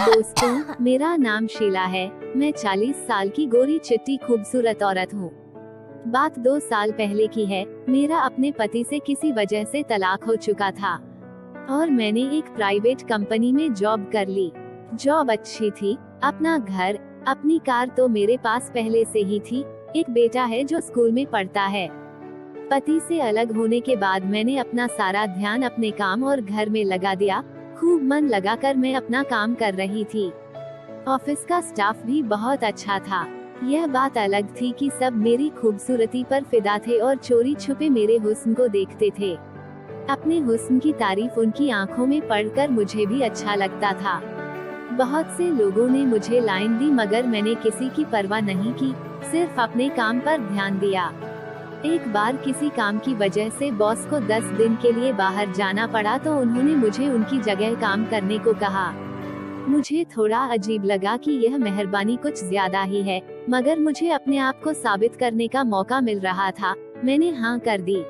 दोस्तों, मेरा नाम शीला है। मैं 40 साल की गोरी चिट्टी खूबसूरत औरत हूँ। बात 2 साल पहले की है। मेरा अपने पति से किसी वजह से तलाक हो चुका था और मैंने एक प्राइवेट कंपनी में जॉब कर ली। जॉब अच्छी थी, अपना घर, अपनी कार तो मेरे पास पहले से ही थी। एक बेटा है जो स्कूल में पढ़ता है। पति से अलग होने के बाद मैंने अपना सारा ध्यान अपने काम और घर में लगा दिया। खूब मन लगाकर मैं अपना काम कर रही थी। ऑफिस का स्टाफ भी बहुत अच्छा था। यह बात अलग थी कि सब मेरी खूबसूरती पर फिदा थे और चोरी छुपे मेरे हुस्न को देखते थे। अपने हुस्न की तारीफ उनकी आंखों में पढ़कर मुझे भी अच्छा लगता था। बहुत से लोगों ने मुझे लाइन दी मगर मैंने किसी की परवाह नहीं की, सिर्फ अपने काम पर ध्यान दिया। एक बार किसी काम की वजह से बॉस को 10 दिन के लिए बाहर जाना पड़ा तो उन्होंने मुझे उनकी जगह काम करने को कहा। मुझे थोड़ा अजीब लगा कि यह मेहरबानी कुछ ज्यादा ही है, मगर मुझे अपने आप को साबित करने का मौका मिल रहा था। मैंने हाँ कर दी।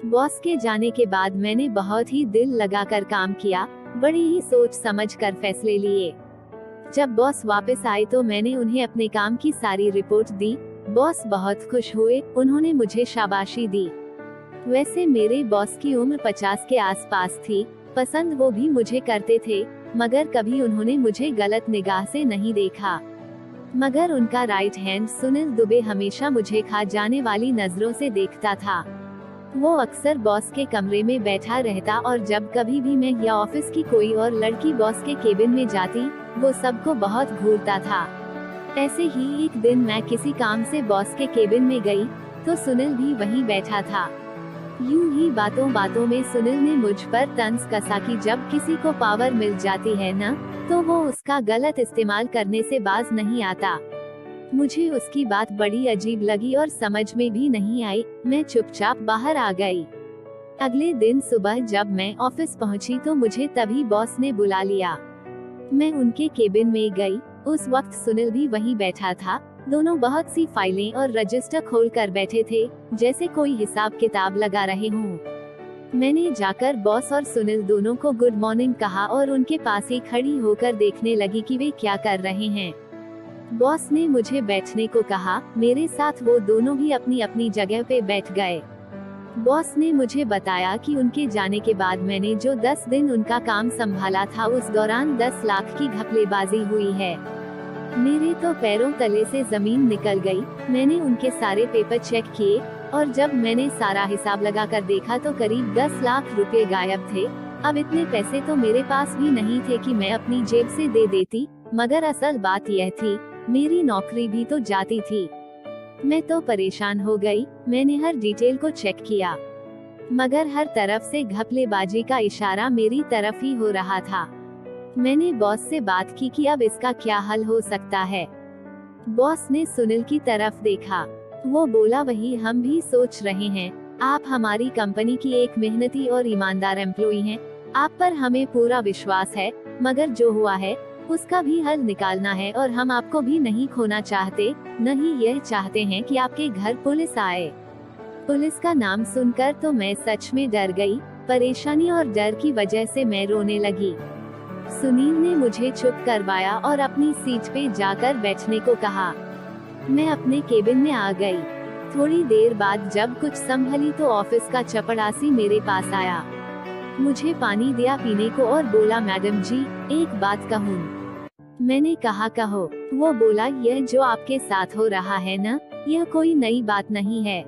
बॉस के जाने के बाद मैंने बहुत ही दिल लगाकर काम किया, बड़ी ही सोच समझ कर फैसले लिए। जब बॉस वापस आए तो मैंने उन्हें अपने काम की सारी रिपोर्ट दी। बॉस बहुत खुश हुए, उन्होंने मुझे शाबाशी दी। वैसे मेरे बॉस की उम्र 50 के आसपास थी। पसंद वो भी मुझे करते थे, मगर कभी उन्होंने मुझे गलत निगाह से नहीं देखा। मगर उनका राइट हैंड सुनील दुबे हमेशा मुझे खा जाने वाली नजरों से देखता था। वो अक्सर बॉस के कमरे में बैठा रहता और जब कभी भी मैं या ऑफिस की कोई और लड़की बॉस के केबिन में जाती, वो सबको बहुत घूरता था। ऐसे ही एक दिन मैं किसी काम से बॉस के केबिन में गई तो सुनील भी वहीं बैठा था। यूं ही बातों बातों में सुनील ने मुझ पर तंज कसा कि जब किसी को पावर मिल जाती है ना, तो वो उसका गलत इस्तेमाल करने से बाज नहीं आता। मुझे उसकी बात बड़ी अजीब लगी और समझ में भी नहीं आई। मैं चुपचाप बाहर आ गई। अगले दिन सुबह जब मैं ऑफिस पहुंची तो मुझे तभी बॉस ने बुला लिया। मैं उनके केबिन में गई। उस वक्त सुनील भी वहीं बैठा था। दोनों बहुत सी फाइलें और रजिस्टर खोलकर बैठे थे, जैसे कोई हिसाब किताब लगा रहे हों। मैंने जाकर बॉस और सुनील दोनों को गुड मॉर्निंग कहा और उनके पास ही खड़ी होकर देखने लगी कि वे क्या कर रहे हैं। बॉस ने मुझे बैठने को कहा। मेरे साथ वो दोनों भी अपनी अपनी जगह पे बैठ गए। बॉस ने मुझे बताया कि उनके जाने के बाद मैंने जो 10 दिन उनका काम संभाला था, उस दौरान 10 लाख की घपलेबाजी हुई है। मेरे तो पैरों तले से जमीन निकल गई। मैंने उनके सारे पेपर चेक किए और जब मैंने सारा हिसाब लगाकर देखा तो करीब 10 लाख रुपए गायब थे। अब इतने पैसे तो मेरे पास भी नहीं थे कि मैं अपनी जेब से दे देती, मगर असल बात यह थी, मेरी नौकरी भी तो जाती थी। मैं तो परेशान हो गई। मैंने हर डिटेल को चेक किया, मगर हर तरफ से घपलेबाजी का इशारा मेरी तरफ ही हो रहा था। मैंने बॉस से बात की कि अब इसका क्या हल हो सकता है। बॉस ने सुनील की तरफ देखा। वो बोला, वही हम भी सोच रहे हैं। आप हमारी कंपनी की एक मेहनती और ईमानदार एम्प्लॉई हैं। आप पर हमें पूरा विश्वास है, मगर जो हुआ है उसका भी हल निकालना है और हम आपको भी नहीं खोना चाहते, नहीं यह चाहते हैं कि आपके घर पुलिस आए। पुलिस का नाम सुनकर तो मैं सच में डर गई। परेशानी और डर की वजह से मैं रोने लगी। सुनील ने मुझे चुप करवाया और अपनी सीट पे जाकर बैठने को कहा। मैं अपने केबिन में आ गई। थोड़ी देर बाद जब कुछ संभली तो ऑफिस का चपड़ासी मेरे पास आया। मुझे पानी दिया पीने को और बोला, मैडम जी, एक बात कहूँ। मैंने कहा, कहो। वो बोला, यह जो आपके साथ हो रहा है ना, यह कोई नई बात नहीं है।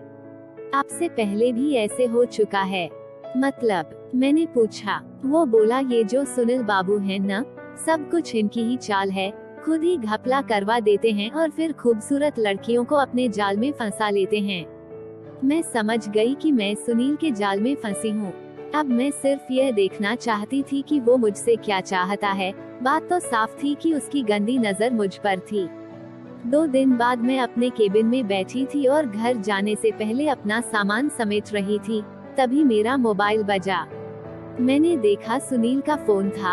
आपसे पहले भी ऐसे हो चुका है। मतलब? मैंने पूछा। वो बोला, ये जो सुनील बाबू हैं ना, सब कुछ इनकी ही चाल है। खुद ही घपला करवा देते हैं और फिर खूबसूरत लड़कियों को अपने जाल में फंसा लेते हैं। मैं समझ गई कि मैं सुनील के जाल में फंसी हूँ। अब मैं सिर्फ यह देखना चाहती थी कि वो मुझसे क्या चाहता है। बात तो साफ थी कि उसकी गंदी नजर मुझ पर थी। 2 दिन बाद मैं अपने केबिन में बैठी थी और घर जाने से पहले अपना सामान समेट रही थी। तभी मेरा मोबाइल बजा। मैंने देखा सुनील का फोन था।